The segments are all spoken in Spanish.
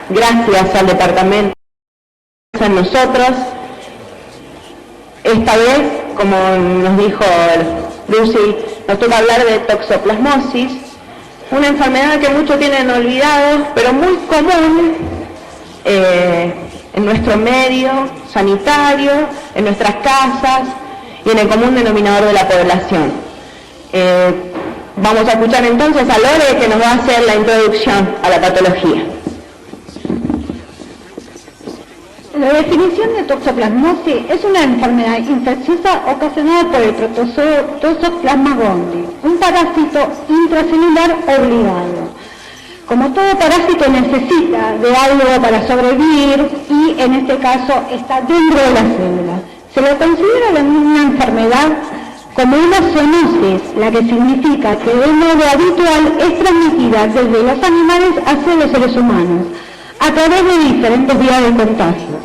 gracias al departamento, a nosotros. Esta vez, como nos dijo Lucy, nos toca hablar de toxoplasmosis, una enfermedad que muchos tienen olvidado, pero muy común en nuestro medio sanitario, en nuestras casas y en el común denominador de la población. Vamos a escuchar entonces a Lore, que nos va a hacer la introducción a la patología. La definición de toxoplasmosis es una enfermedad infecciosa ocasionada por el protozoo Toxoplasma gondii, un parásito intracelular obligado. Como todo parásito necesita de algo para sobrevivir y en este caso está dentro de la célula. Se lo considera una enfermedad como una zoonosis, la que significa que de modo habitual es transmitida desde los animales hacia los seres humanos, a través de diferentes vías de contagio.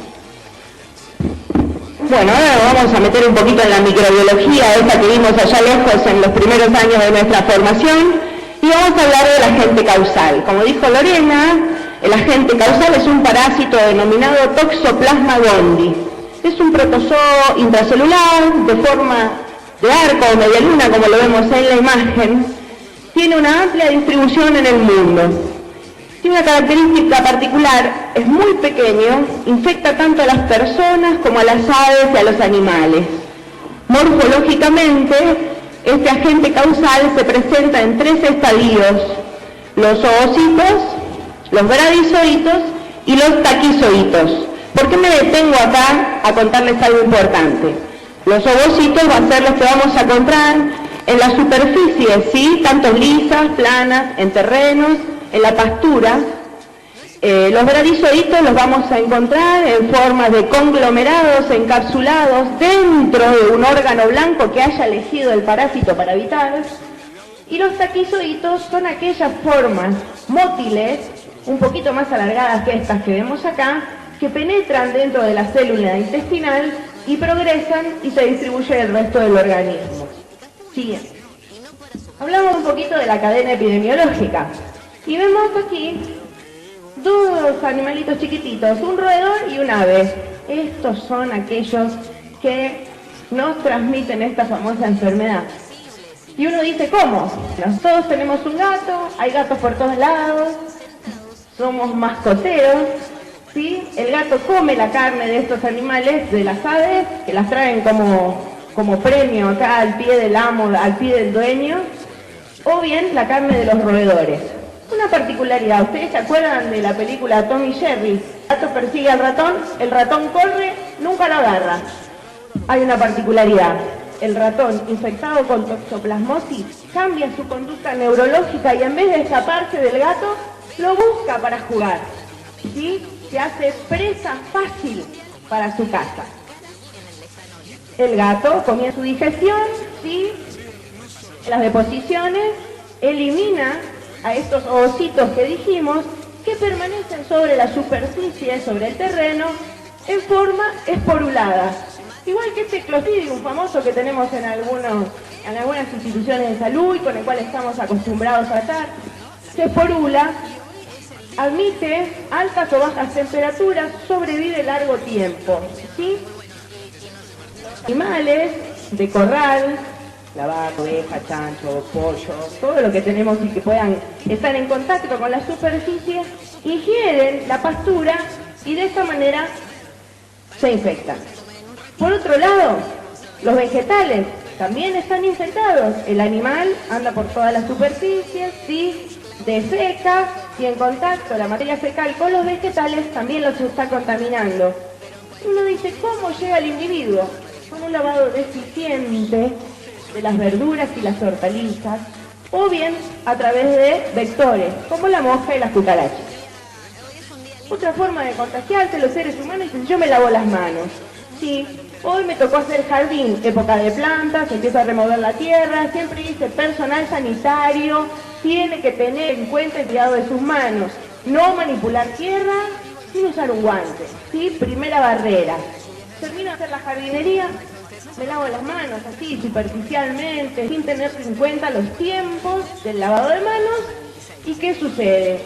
Bueno, ahora vamos a meter un poquito en la microbiología, esa que vimos allá lejos en los primeros años de nuestra formación, y vamos a hablar del agente causal. Como dijo Lorena, el agente causal es un parásito denominado Toxoplasma gondii. Es un protozoo intracelular de forma de arco o media luna, como lo vemos en la imagen. Tiene una amplia distribución en el mundo. Tiene una característica particular, es muy pequeño, infecta tanto a las personas como a las aves y a los animales. Morfológicamente, este agente causal se presenta en 3 estadios: los oocitos, los bradizoitos y los taquizoitos. ¿Por qué me detengo acá a contarles algo importante? Los ovocitos van a ser los que vamos a encontrar en la superficie, ¿sí? Tanto lisas, planas, en terrenos, en la pastura. Los bradizoitos los vamos a encontrar en formas de conglomerados encapsulados dentro de un órgano blanco que haya elegido el parásito para habitar. Y los taquizoitos son aquellas formas mótiles, un poquito más alargadas que estas que vemos acá, que penetran dentro de la célula intestinal y progresan y se distribuyen el resto del organismo. Siguiente. Hablamos un poquito de la cadena epidemiológica. Y vemos aquí 2 animalitos chiquititos, un roedor y un ave. Estos son aquellos que nos transmiten esta famosa enfermedad. Y uno dice, ¿cómo? Todos tenemos un gato, hay gatos por todos lados, somos mascoteros, ¿sí? El gato come la carne de estos animales, de las aves, que las traen como premio acá al pie del amo, al pie del dueño, o bien la carne de los roedores. Una particularidad, ¿ustedes se acuerdan de la película Tom y Jerry? El gato persigue al ratón, el ratón corre, nunca lo agarra. Hay una particularidad, el ratón infectado con toxoplasmosis cambia su conducta neurológica y en vez de escaparse del gato, lo busca para jugar, ¿sí? Se hace presa fácil para su caza. El gato comienza su digestión, ¿sí? Las deposiciones, elimina a estos ovocitos que dijimos, que permanecen sobre la superficie, sobre el terreno, en forma esporulada. Igual que este Clostridium famoso que tenemos en algunas instituciones de salud y con el cual estamos acostumbrados a tratar, se esporula, admite altas o bajas temperaturas, sobrevive largo tiempo, ¿sí? Animales de corral, la vaca, oveja, chancho, pollo, todo lo que tenemos y que puedan estar en contacto con la superficie, ingieren la pastura y de esta manera se infectan. Por otro lado, los vegetales también están infectados. El animal anda por todas las superficies, ¿sí? Defeca y en contacto la materia fecal con los vegetales también los está contaminando. Uno dice, ¿cómo llega el individuo? Con un lavado deficiente de las verduras y las hortalizas, o bien a través de vectores, como la mosca y las cucarachas. Otra forma de contagiarse los seres humanos es yo me lavo las manos. Sí, hoy me tocó hacer jardín, época de plantas, empiezo a remover la tierra, siempre dice personal sanitario, tiene que tener en cuenta el cuidado de sus manos, no manipular tierra sin usar un guante, ¿sí? Primera barrera. Termino de hacer la jardinería, me lavo las manos así superficialmente, sin tener en cuenta los tiempos del lavado de manos. ¿Y qué sucede?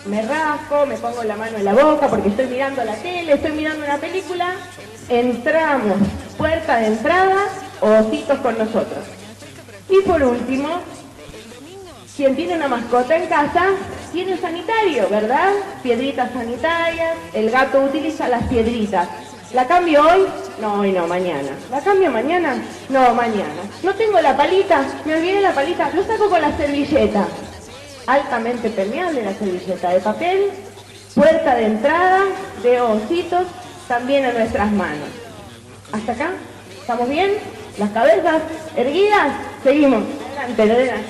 me rasco, me pongo la mano en la boca porque estoy mirando la tele, estoy mirando una película, entramos, puerta de entrada, ositos con nosotros. Y por último, quien tiene una mascota en casa, tiene un sanitario, ¿verdad? Piedritas sanitarias, el gato utiliza las piedritas. ¿La cambio hoy? No, hoy no, mañana. ¿La cambio mañana? No, mañana. ¿No tengo la palita? Me olvidé la palita, lo saco con la servilleta. Altamente permeable la servilleta de papel, puerta de entrada de ositos también en nuestras manos. ¿Hasta acá? ¿Estamos bien? ¿Las cabezas erguidas? Seguimos. Adelante, adelante.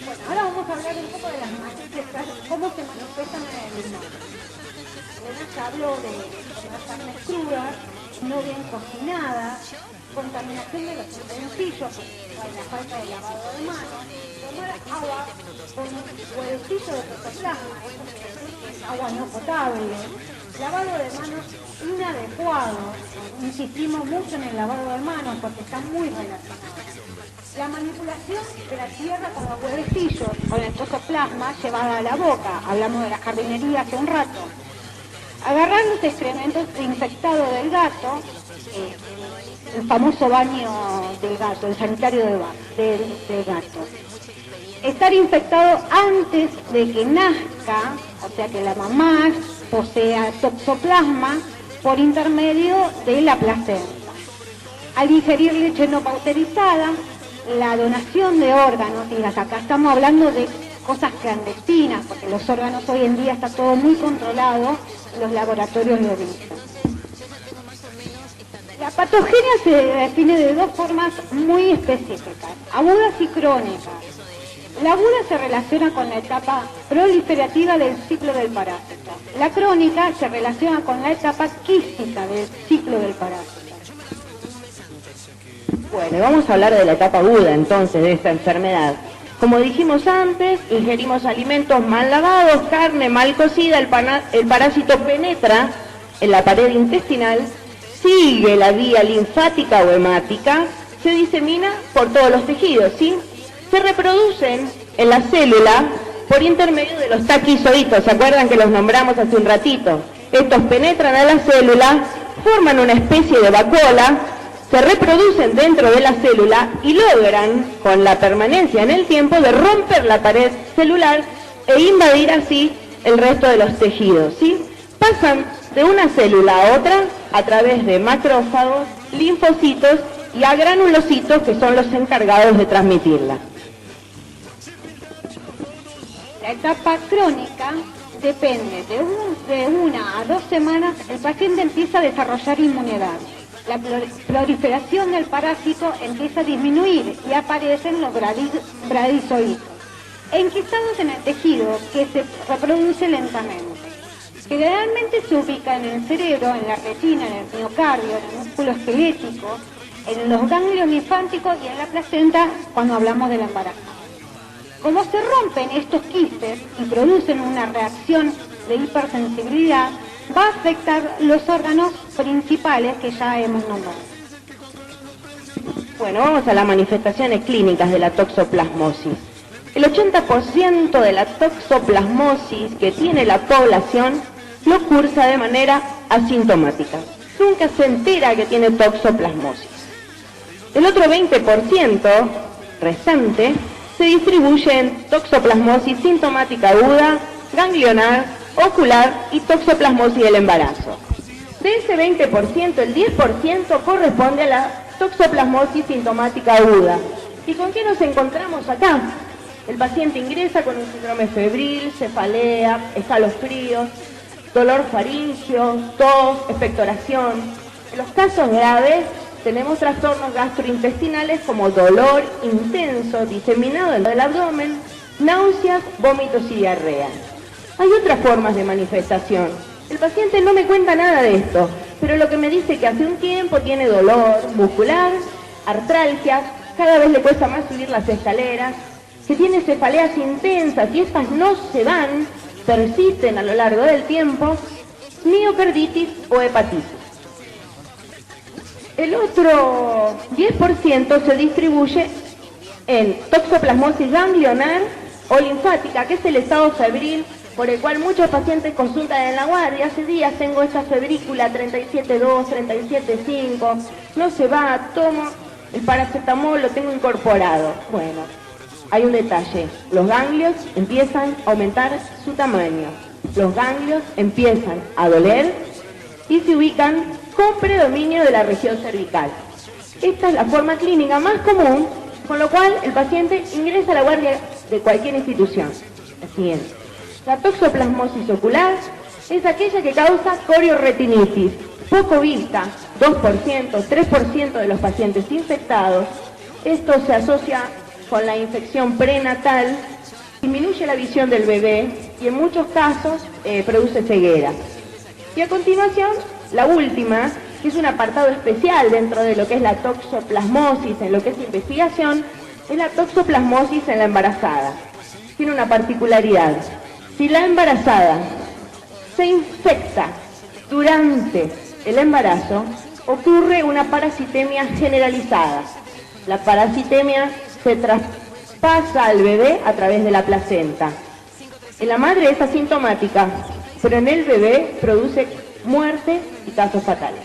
Bueno, ahora vamos a hablar un poco de las manifestaciones, cómo se manifiestan en el humano. Ya habló de las carnes crudas, no bien cocinadas, contaminación de los utensilios, la falta de lavado de manos, tomar agua con un huevecillo de protoplasma, que es agua no potable, lavado de manos inadecuado, insistimos mucho en el lavado de manos porque está muy relacionado. La manipulación de la tierra con los huevecillos, con el toxoplasma llevada a la boca, hablamos de la jardinería hace un rato. Agarrar los excrementos infectados del gato, el famoso baño del gato, el sanitario del gato. Estar infectado antes de que nazca, o sea que la mamá posea toxoplasma por intermedio de la placenta. Al ingerir leche no cauterizada, la donación de órganos, y acá estamos hablando de cosas clandestinas, porque los órganos hoy en día está todo muy controlado, los laboratorios lo dicen. La patogenia se define de dos formas muy específicas, agudas y crónicas. La aguda se relaciona con la etapa proliferativa del ciclo del parásito. La crónica se relaciona con la etapa quística del ciclo del parásito. Bueno, vamos a hablar de la etapa aguda entonces de esta enfermedad. Como dijimos antes, ingerimos alimentos mal lavados, carne mal cocida, el parásito penetra en la pared intestinal, sigue la vía linfática o hemática, se disemina por todos los tejidos, ¿sí? Se reproducen en la célula por intermedio de los taquizoitos, ¿se acuerdan que los nombramos hace un ratito? Estos penetran a la célula, forman una especie de vacuola, se reproducen dentro de la célula y logran, con la permanencia en el tiempo, de romper la pared celular e invadir así el resto de los tejidos, ¿sí? Pasan de una célula a otra a través de macrófagos, linfocitos y a granulocitos que son los encargados de transmitirla. La etapa crónica depende de 1 a 2 semanas, el paciente empieza a desarrollar inmunidad. La proliferación del parásito empieza a disminuir y aparecen los bradizoitos, enquistados en el tejido que se reproduce lentamente. Generalmente se ubica en el cerebro, en la retina, en el miocardio, en el músculo esquelético, en los ganglios linfáticos y en la placenta cuando hablamos del embarazo. Como se rompen estos quistes y producen una reacción de hipersensibilidad, va a afectar los órganos principales que ya hemos nombrado. Bueno, vamos a las manifestaciones clínicas de la toxoplasmosis. El 80% de la toxoplasmosis que tiene la población lo cursa de manera asintomática. Nunca se entera que tiene toxoplasmosis. El otro 20% restante se distribuye en toxoplasmosis sintomática aguda, ganglionar, ocular y toxoplasmosis del embarazo. De ese 20%, el 10% corresponde a la toxoplasmosis sintomática aguda. ¿Y con qué nos encontramos acá? El paciente ingresa con un síndrome febril, cefalea, escalofríos, dolor faríngeo, tos, expectoración. En los casos graves tenemos trastornos gastrointestinales como dolor intenso diseminado en el abdomen, náuseas, vómitos y diarrea. Hay otras formas de manifestación. El paciente no me cuenta nada de esto, pero lo que me dice que hace un tiempo tiene dolor muscular, artralgias, cada vez le cuesta más subir las escaleras, que tiene cefaleas intensas y estas no se van, persisten a lo largo del tiempo, miocarditis o hepatitis. El otro 10% se distribuye en toxoplasmosis ganglionar, o linfática, que es el estado febril por el cual muchos pacientes consultan en la guardia. Hace días tengo esta febrícula 37.2, 37.5, no se va, tomo el paracetamol, lo tengo incorporado. Bueno, hay un detalle, los ganglios empiezan a aumentar su tamaño, los ganglios empiezan a doler y se ubican con predominio de la región cervical. Esta es la forma clínica más común, con lo cual el paciente ingresa a la guardia de cualquier institución. La siguiente. La toxoplasmosis ocular es aquella que causa corioretinitis, poco vista, 2%, 3% de los pacientes infectados. Esto se asocia con la infección prenatal, disminuye la visión del bebé y en muchos casos produce ceguera. Y a continuación, la última, que es un apartado especial dentro de lo que es la toxoplasmosis, en lo que es investigación, es la toxoplasmosis en la embarazada. Tiene una particularidad. Si la embarazada se infecta durante el embarazo, ocurre una parasitemia generalizada. La parasitemia se traspasa al bebé a través de la placenta. En la madre es asintomática, pero en el bebé produce muerte y casos fatales.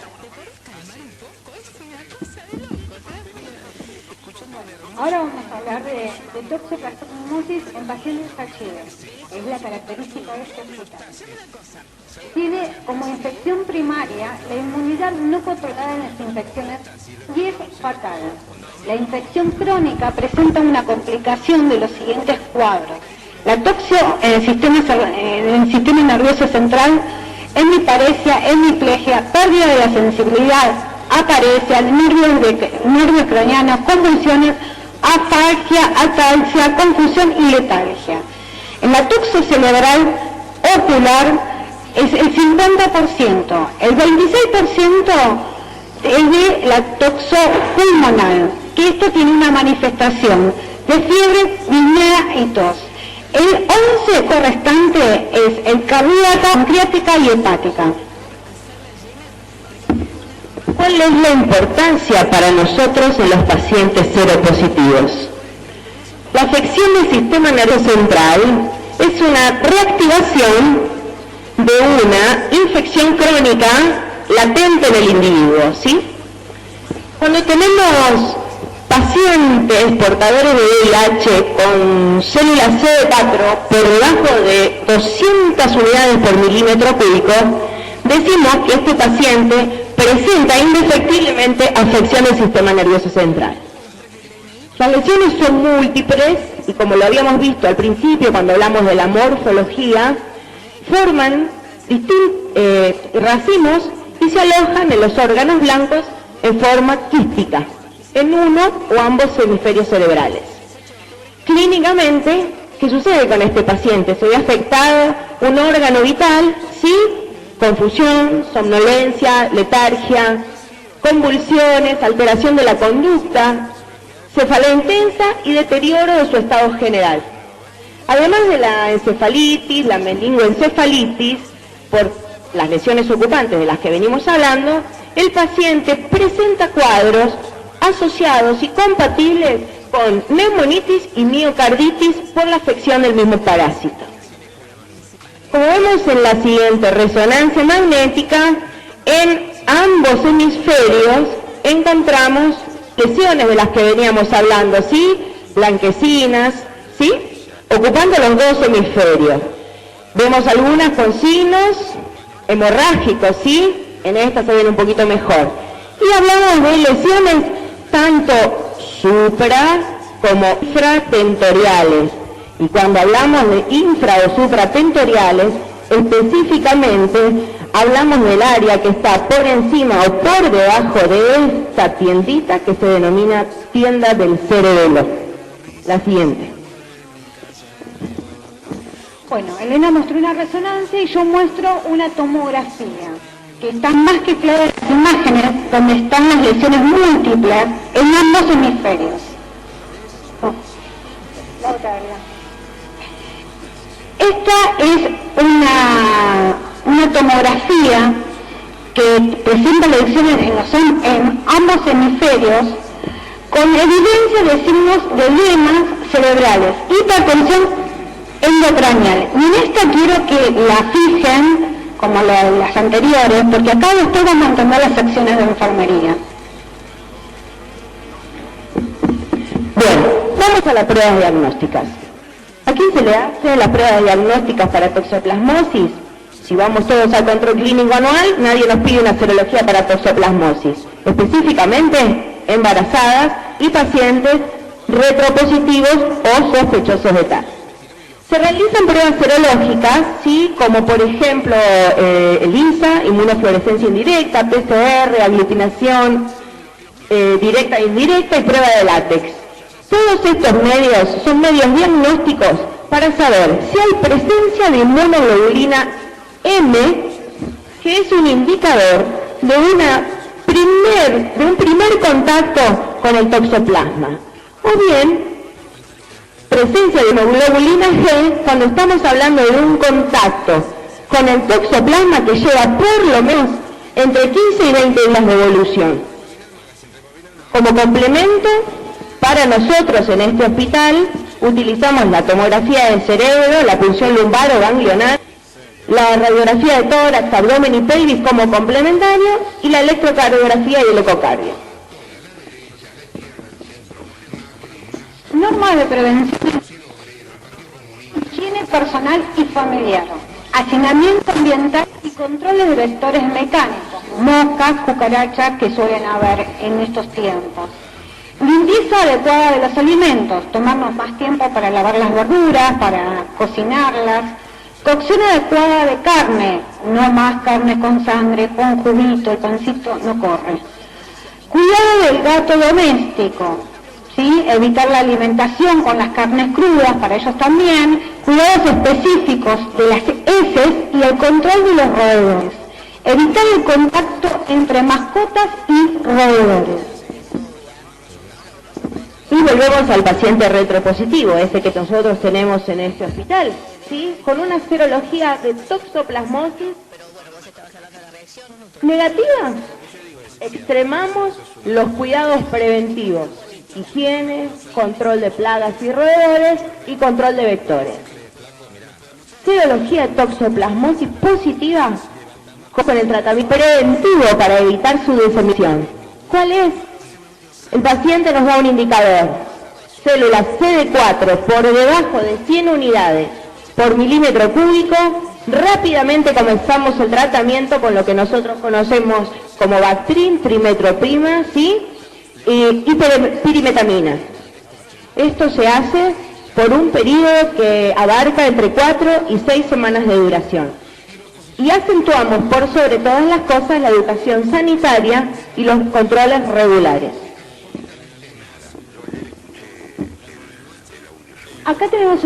Ahora vamos a hablar de toxoplasmosis en pacientes HIV. Es la característica de este hospital. Tiene como infección primaria la inmunidad no controlada en las infecciones y es fatal. La infección crónica presenta una complicación de los siguientes cuadros. La toxio en el sistema nervioso central, hemiparesia, hemiplegia, pérdida de la sensibilidad, aparecia, nervios craneanos, convulsiones, afasia, ataxia, confusión y letargia. En la toxo cerebral ocular es el 50%, el 26% es de la toxo pulmonar, que esto tiene una manifestación de fiebre, disnea y tos. El 11% restante es el cardíaca, pancreática y hepática. ¿Cuál es la importancia para nosotros en los pacientes seropositivos? La afección del sistema nervioso central es una reactivación de una infección crónica latente en el individuo, ¿sí? Cuando tenemos pacientes portadores de VIH con células CD4 por debajo de 200 unidades por milímetro cúbico, decimos que este paciente presenta indefectiblemente afección del sistema nervioso central. Las lesiones son múltiples y, como lo habíamos visto al principio cuando hablamos de la morfología, forman racimos y se alojan en los órganos blancos en forma quística, en uno o ambos hemisferios cerebrales. Clínicamente, ¿qué sucede con este paciente? ¿Se ve afectado un órgano vital? Sí, confusión, somnolencia, letargia, convulsiones, alteración de la conducta, cefalea intensa y deterioro de su estado general. Además de la encefalitis, la meningoencefalitis, por las lesiones ocupantes de las que venimos hablando, el paciente presenta cuadros asociados y compatibles con neumonitis y miocarditis por la afección del mismo parásito. Como vemos en la siguiente resonancia magnética, en ambos hemisferios encontramos lesiones de las que veníamos hablando, ¿sí? Blanquecinas, ¿sí? Ocupando los dos hemisferios. Vemos algunas con signos hemorrágicos, ¿sí? En esta se ven un poquito mejor. Y hablamos de lesiones tanto supra como infratentoriales. Y cuando hablamos de infra o supratentoriales, específicamente hablamos del área que está por encima o por debajo de esta tiendita que se denomina tienda del cerebelo. La siguiente. Bueno, Elena mostró una resonancia y yo muestro una tomografía, que están más que claras las imágenes donde están las lesiones múltiples en ambos hemisferios. La otra, ¿verdad? Esta es una tomografía que presenta lesiones en ambos hemisferios con evidencia de signos de edemas cerebrales, hipertensión endocraneal. Y en esta quiero que la fijen como las anteriores, porque acá después vamos a entender las secciones de enfermería. Bueno, vamos a las pruebas diagnósticas. ¿A quién se le hace las pruebas diagnósticas para toxoplasmosis? Si vamos todos al control clínico anual, nadie nos pide una serología para toxoplasmosis. Específicamente, embarazadas y pacientes retropositivos o sospechosos de TAR. Se realizan pruebas serológicas, ¿sí? Como por ejemplo ELISA, inmunofluorescencia indirecta, PCR, aglutinación directa e indirecta y prueba de látex. Todos estos medios son medios diagnósticos para saber si hay presencia de inmunoglobulina M, que es un indicador de un primer contacto con el toxoplasma, o bien presencia de inmunoglobulina G cuando estamos hablando de un contacto con el toxoplasma que lleva por lo menos entre 15 y 20 días de evolución. Como complemento, para nosotros en este hospital utilizamos la tomografía del cerebro, la punción lumbar o ganglionar, la radiografía de tórax, abdomen y pelvis como complementario y la electrocardiografía y el ecocardio. Normas de prevención, higiene personal y familiar, hacinamiento ambiental y controles de vectores mecánicos, moscas, cucarachas que suelen haber en estos tiempos. Limpieza adecuada de los alimentos, tomarnos más tiempo para lavar las verduras, para cocinarlas. Cocción adecuada de carne, no más carne con sangre, con juguito, el pancito no corre. Cuidado del gato doméstico, ¿sí? Evitar la alimentación con las carnes crudas, para ellos también. Cuidados específicos de las heces y el control de los roedores. Evitar el contacto entre mascotas y roedores. Y volvemos al paciente retropositivo, ese que nosotros tenemos en este hospital, ¿sí? Con una serología de toxoplasmosis negativa, extremamos los cuidados preventivos, higiene, control de plagas y roedores y control de vectores. Serología de toxoplasmosis positiva con el tratamiento preventivo para evitar su disemisión. ¿Cuál es? El paciente nos da un indicador, células CD4 por debajo de 100 unidades por milímetro cúbico, rápidamente comenzamos el tratamiento con lo que nosotros conocemos como Bactrim, trimetroprima, ¿sí? Y pirimetamina. Esto se hace por un periodo que abarca entre 4 y 6 semanas de duración. Y acentuamos por sobre todas las cosas la educación sanitaria y los controles regulares. Acá tenemos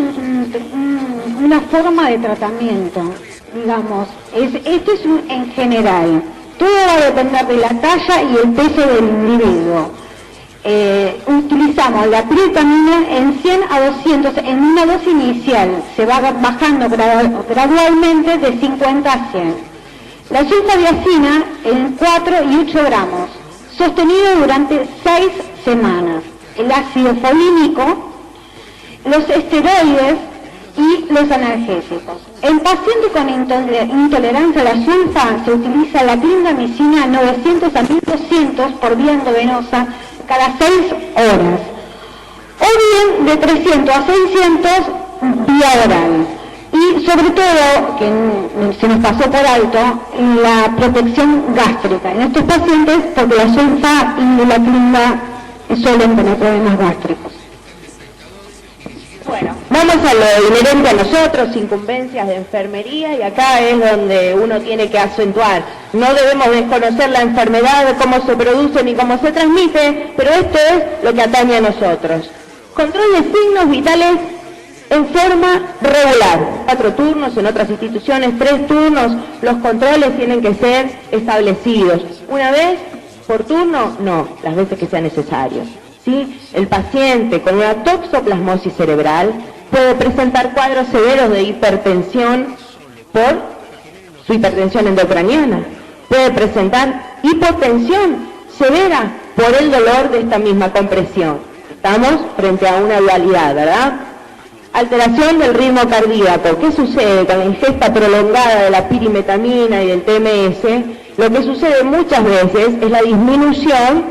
una forma de tratamiento, digamos, esto es en general, todo va a depender de la talla y el peso del individuo. Utilizamos la pirimetamina en 100 a 200 en una dosis inicial, se va bajando gradualmente de 50 a 100. La sulfadiazina en 4 y 8 gramos, sostenido durante 6 semanas. El ácido folínico, los esteroides y los analgésicos. En pacientes con intolerancia a la sulfa se utiliza la clindamicina 900 a 1200 por vía endovenosa cada 6 horas, o bien de 300 a 600 vía oral. Y sobre todo, que se nos pasó por alto, la protección gástrica en estos pacientes, porque la sulfa y la clinda suelen tener problemas gástricos. Bueno, vamos a lo inherente a nosotros, incumbencias de enfermería, y acá es donde uno tiene que acentuar. No debemos desconocer la enfermedad, cómo se produce ni cómo se transmite, pero esto es lo que atañe a nosotros. Control de signos vitales en forma regular. 4 turnos, en otras instituciones 3 turnos, los controles tienen que ser establecidos. Una vez por turno, no, las veces que sea necesario. ¿Sí? El paciente con una toxoplasmosis cerebral puede presentar cuadros severos de hipertensión por su hipertensión endocraniana. Puede presentar hipotensión severa por el dolor de esta misma compresión. Estamos frente a una dualidad, ¿verdad? Alteración del ritmo cardíaco. ¿Qué sucede con la ingesta prolongada de la pirimetamina y del TMS? Lo que sucede muchas veces es la disminución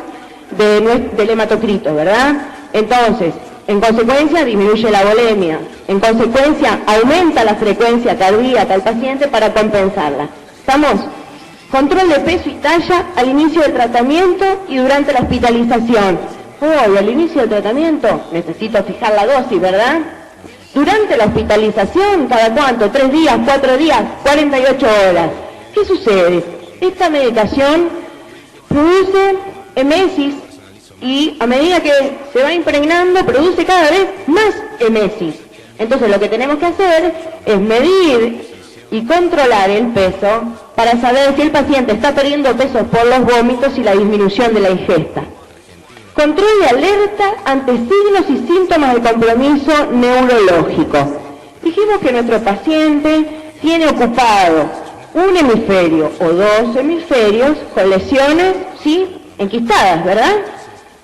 del hematocrito, ¿verdad? Entonces, en consecuencia disminuye la volemia, en consecuencia aumenta la frecuencia cardíaca al paciente para compensarla. ¿Estamos? Control de peso y talla al inicio del tratamiento y durante la hospitalización. Oh, y al inicio del tratamiento necesito fijar la dosis, ¿verdad? Durante la hospitalización, ¿cada cuánto? 3 días, 4 días, 48 horas. ¿Qué sucede? Esta medicación produce emesis y a medida que se va impregnando produce cada vez más emesis. Entonces lo que tenemos que hacer es medir y controlar el peso para saber si el paciente está perdiendo peso por los vómitos y la disminución de la ingesta. Control de alerta ante signos y síntomas de compromiso neurológico. Dijimos que nuestro paciente tiene ocupado un hemisferio o 2 hemisferios con lesiones, ¿sí?, enquistadas, ¿verdad?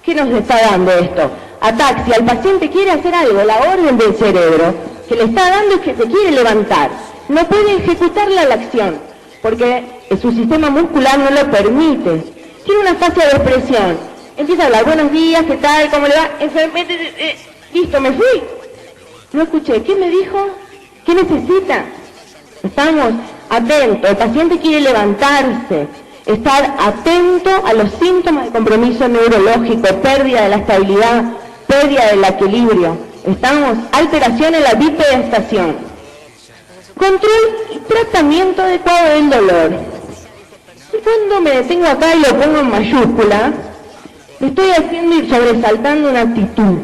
¿Qué nos está dando esto? Ataxia. El paciente quiere hacer algo, la orden del cerebro que le está dando es que se quiere levantar. No puede ejecutar la acción porque su sistema muscular no lo permite. Tiene una fase de depresión. Empieza a hablar, buenos días, ¿qué tal? ¿Cómo le va? Listo, me fui. No escuché, ¿qué me dijo? ¿Qué necesita? Estamos atentos, el paciente quiere levantarse, estar atento a los síntomas de compromiso neurológico, pérdida de la estabilidad, pérdida del equilibrio. Estamos, alteración en la bipedestación. Control y tratamiento adecuado del dolor. Y cuando me detengo acá y lo pongo en mayúscula, estoy haciendo y sobresaltando una actitud.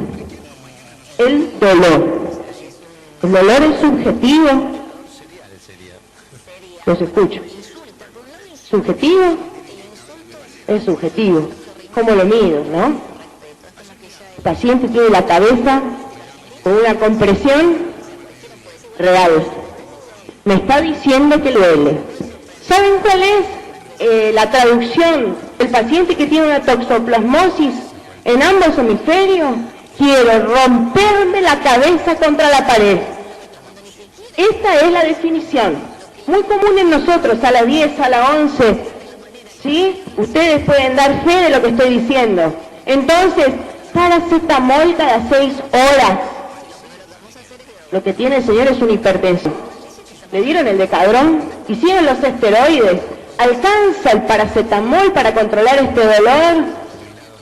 El dolor. El dolor es subjetivo. Los escucho. ¿Subjetivo? Es subjetivo. ¿Cómo lo mido, no? El paciente tiene la cabeza con una compresión real. Me está diciendo que duele. ¿Saben cuál es la traducción? El paciente que tiene una toxoplasmosis en ambos hemisferios quiere romperme la cabeza contra la pared. Esta es la definición. Muy común en nosotros, a las 10, a las 11. ¿Sí? Ustedes pueden dar fe de lo que estoy diciendo. Entonces, paracetamol cada 6 horas. Lo que tiene el señor es una hipertensión. Le dieron el Decadrón, hicieron los esteroides. ¿Alcanza el paracetamol para controlar este dolor?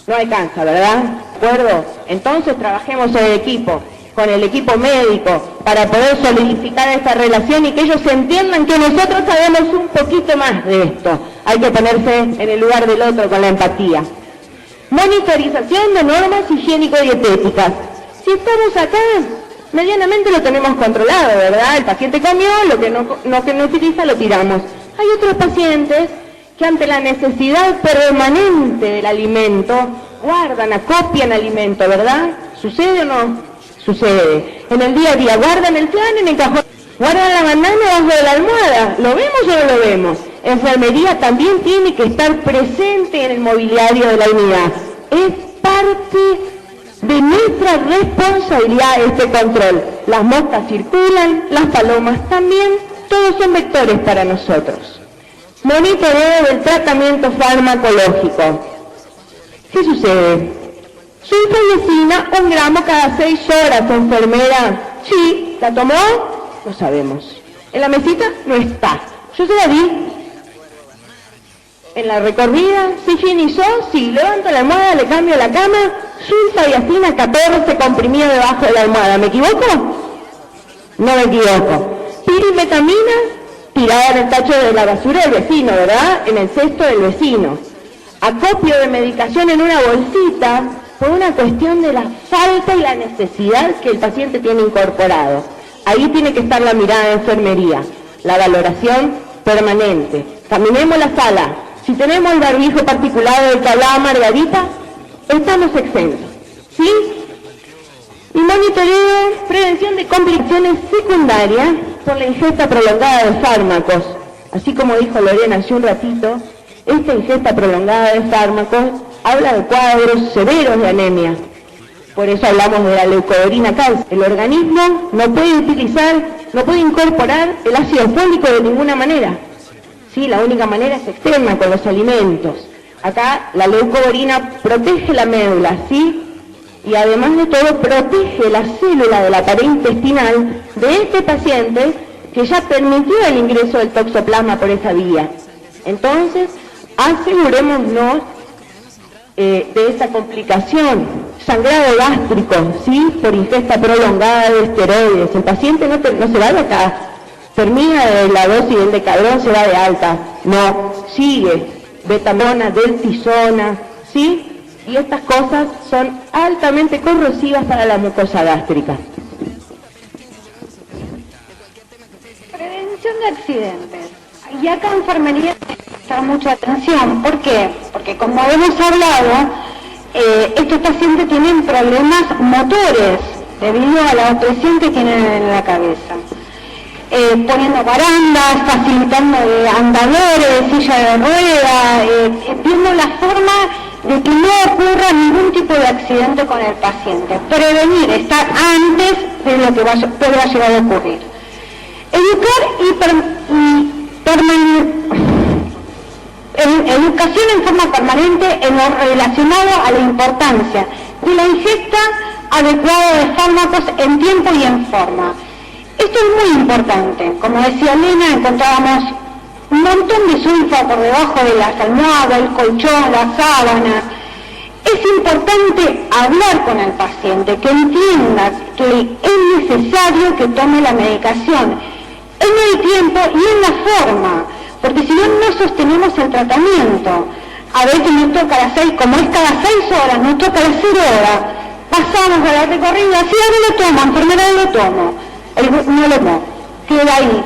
No alcanza, ¿verdad? ¿De acuerdo? Entonces trabajemos en equipo, con el equipo médico, para poder solidificar esta relación y que ellos entiendan que nosotros sabemos un poquito más de esto. Hay que ponerse en el lugar del otro con la empatía. Monitorización de normas higiénico-dietéticas. Si estamos acá, medianamente lo tenemos controlado, ¿verdad? El paciente comió, lo que no utiliza lo tiramos. Hay otros pacientes que ante la necesidad permanente del alimento, guardan, acopian alimento, ¿verdad? ¿Sucede o no? Sucede. En el día a día, guardan el flan en el cajón, guardan la banana debajo de la almohada. ¿Lo vemos o no lo vemos? Enfermería también tiene que estar presente en el mobiliario de la unidad. Es parte de nuestra responsabilidad este control. Las moscas circulan, las palomas también, todos son vectores para nosotros. Monitoreo del tratamiento farmacológico. ¿Qué sucede? Sulfadecina, 1 gramo cada 6 horas, enfermera. Sí, ¿la tomó? No sabemos. En la mesita no está. Yo se la di. En la recorrida, ¿se higienizó? Sí, levanto la almohada, le cambio la cama. Sulfadecina 14 comprimido debajo de la almohada. ¿Me equivoco? No me equivoco. Pirimetamina, tirada en el tacho de la basura del vecino, ¿verdad? En el cesto del vecino. Acopio de medicación en una bolsita por una cuestión de la falta y la necesidad que el paciente tiene incorporado. Ahí tiene que estar la mirada de enfermería, la valoración permanente. Caminemos la sala. Si tenemos el barbijo particulado del que hablaba Margarita, estamos exentos, ¿sí? Y monitoreo, prevención de complicaciones secundarias por la ingesta prolongada de fármacos. Así como dijo Lorena hace un ratito, esta ingesta prolongada de fármacos habla de cuadros severos de anemia. Por eso hablamos de la leucovorina causa. El organismo no puede incorporar el ácido fólico de ninguna manera. Sí, la única manera es externa, con los alimentos. Acá la leucovorina protege la médula, ¿sí? Y además de todo protege la célula de la pared intestinal de este paciente que ya permitió el ingreso del toxoplasma por esa vía. Entonces, asegurémonos de esa complicación, sangrado gástrico, ¿sí? Por ingesta prolongada de esteroides. El paciente no se va de acá, termina de la dosis del Decadron, se va de alta. No, sigue betamona, deltisona, ¿sí? Y estas cosas son altamente corrosivas para la mucosa gástrica. Prevención de accidentes. Y acá en enfermería presta mucha atención. ¿Por qué? Porque como hemos hablado, estos pacientes tienen problemas motores debido a la opresión que tienen en la cabeza. Poniendo barandas, facilitando andadores, silla de ruedas, viendo la forma de que no ocurra ningún tipo de accidente con el paciente. Prevenir, estar antes de lo que pueda llegar a ocurrir. Educar educación en forma permanente en lo relacionado a la importancia de la ingesta adecuada de fármacos en tiempo y en forma. Esto es muy importante. Como decía Elena, encontrábamos un montón de sulfa por debajo de las almohadas, el colchón, las sábanas. Es importante hablar con el paciente, que entienda que es necesario que tome la medicación en el tiempo y en la forma, porque si no, no sostenemos el tratamiento. A veces nos toca a las 6, como es cada 6 horas, nos toca a las 0 horas, pasamos a la recorrida, si ahora lo tomo, enfermera lo tomo, no lo tomo, queda ahí,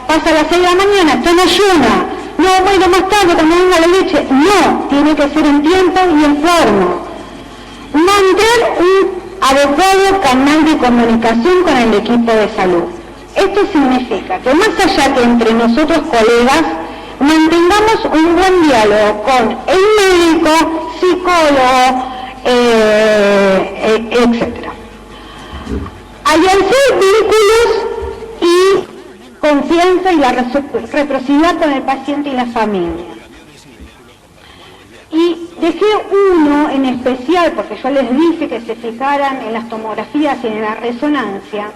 pasa a las 6 de la mañana, está en ayuna, no, bueno, más tarde cuando venga la leche, no, tiene que ser en tiempo y en forma. Mantener un adecuado canal de comunicación con el equipo de salud. Esto significa que más allá que entre nosotros colegas, mantengamos un buen diálogo con el médico, psicólogo, etc. Afianzar vínculos y confianza y la reciprocidad con el paciente y la familia. Y dejé uno en especial, porque yo les dije que se fijaran en las tomografías y en la resonancia,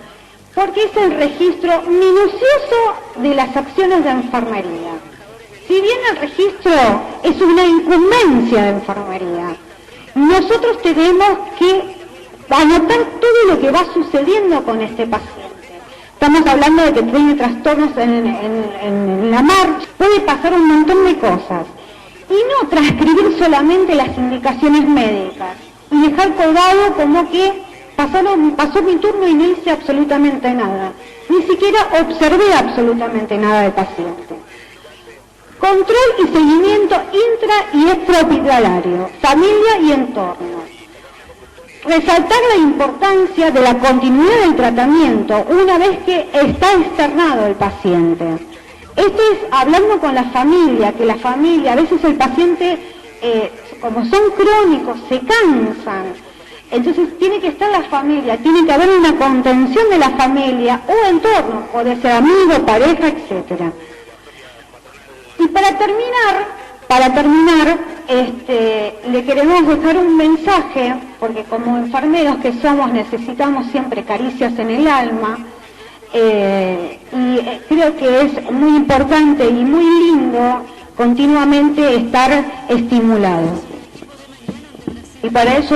porque es el registro minucioso de las acciones de enfermería. Si bien el registro es una incumbencia de enfermería, nosotros tenemos que anotar todo lo que va sucediendo con este paciente. Estamos hablando de que tiene trastornos en la marcha, puede pasar un montón de cosas. Y no transcribir solamente las indicaciones médicas y dejar colgado como que pasó mi turno y no hice absolutamente nada. Ni siquiera observé absolutamente nada del paciente. Control y seguimiento intra y extrahospitalario, familia y entorno. Resaltar la importancia de la continuidad del tratamiento una vez que está externado el paciente. Esto es hablando con la familia, que la familia, a veces el paciente, como son crónicos, se cansan. Entonces tiene que estar la familia, tiene que haber una contención de la familia o entorno, puede ser amigo, pareja, etc. Y para terminar, le queremos dejar un mensaje, porque como enfermeros que somos necesitamos siempre caricias en el alma, y creo que es muy importante y muy lindo continuamente estar estimulados. Y para eso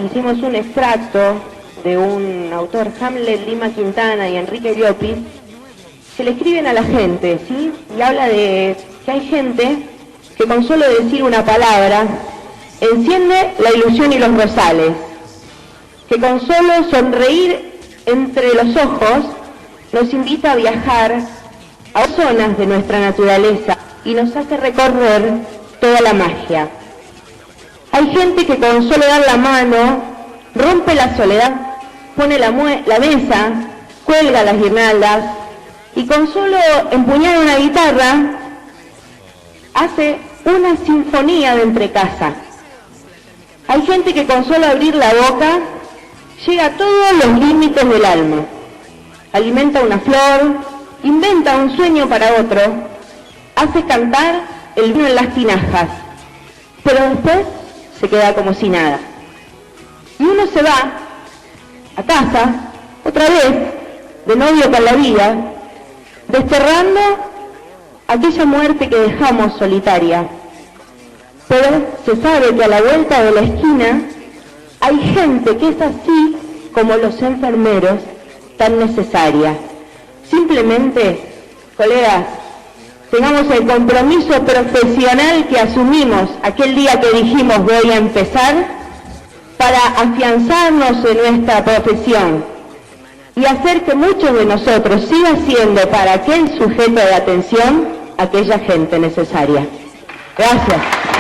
hicimos un extracto de un autor, Hamlet Lima Quintana y Enrique Llopis, que le escriben a la gente, ¿sí? Y habla de que hay gente que con solo decir una palabra enciende la ilusión y los rosales, que con solo sonreír entre los ojos nos invita a viajar a zonas de nuestra naturaleza y nos hace recorrer toda la magia. Hay gente que con solo dar la mano rompe la soledad, pone la mesa, cuelga las guirnaldas y con solo empuñar una guitarra hace una sinfonía de entrecasa. Hay gente que con solo abrir la boca llega a todos los límites del alma. Alimenta una flor, inventa un sueño para otro, hace cantar el vino en las tinajas, pero después se queda como si nada. Y uno se va a casa, otra vez, de novio con la vida, desterrando aquella muerte que dejamos solitaria. Pero se sabe que a la vuelta de la esquina hay gente que es así como los enfermeros, tan necesaria. Simplemente, colegas, tengamos el compromiso profesional que asumimos aquel día que dijimos voy a empezar, para afianzarnos en nuestra profesión y hacer que muchos de nosotros siga siendo para aquel sujeto de atención aquella gente necesaria. Gracias.